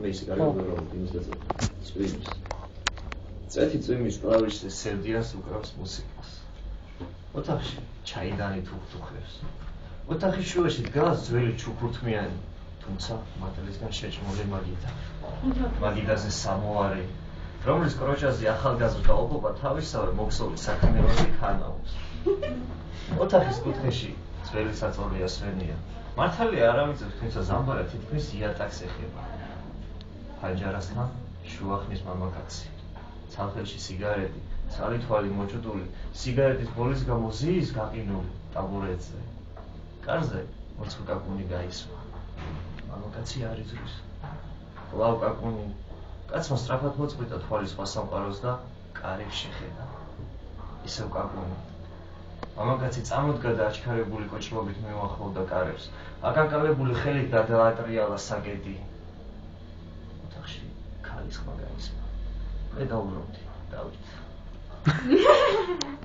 Basic argument things that streams. Წეთი წვიმის კლავიშს სერდიანს უკრავს მუსიკას. ოთახში ჩაიდანი თუხთუხებს. ოთახის შუაში დგას ძველი ჩუქურთმიანი, თუმცა მატლისგან შეჭმული მაგიდა. მაგიდაზე სამოარი, რომლის კროჭაზე ახალგაზრდა ობობა თავისავე მოქსოვი საქმიანობი ხანაობს. ოთახის კუთხეში ძველი საწოლი ასვენია. მართალია არავითარ, თუმცა ზამბარა თითქმის იატაკს ეხება. ფანჯარასთან შუახნის მამაკაცი. ცალხელში სიგარეტი, ცალი თვალი მოჭუდული, სიგარეტის ბოლის გამო ზიის გაყინული ტაბურეტზე. კარზე მოწყვი კაკუნი გაისვა. მამაკაცი არ იზრვის. კვლავ კაკუნი. კაცმა სწრაფად მოწყვიტა თვალის სხვა სამყაროს და კარებს შეხედა. ისევ კაკუნი. მამაკაცი წამოდგა და აჩქარებული კოჭლობით მიუახლოვდა კარებს. აკაკალებული ხელით გადაატრიალა საკედი. ოთახში ქალის ხმა გაისმა. მე დავუბრუნდი, დავით.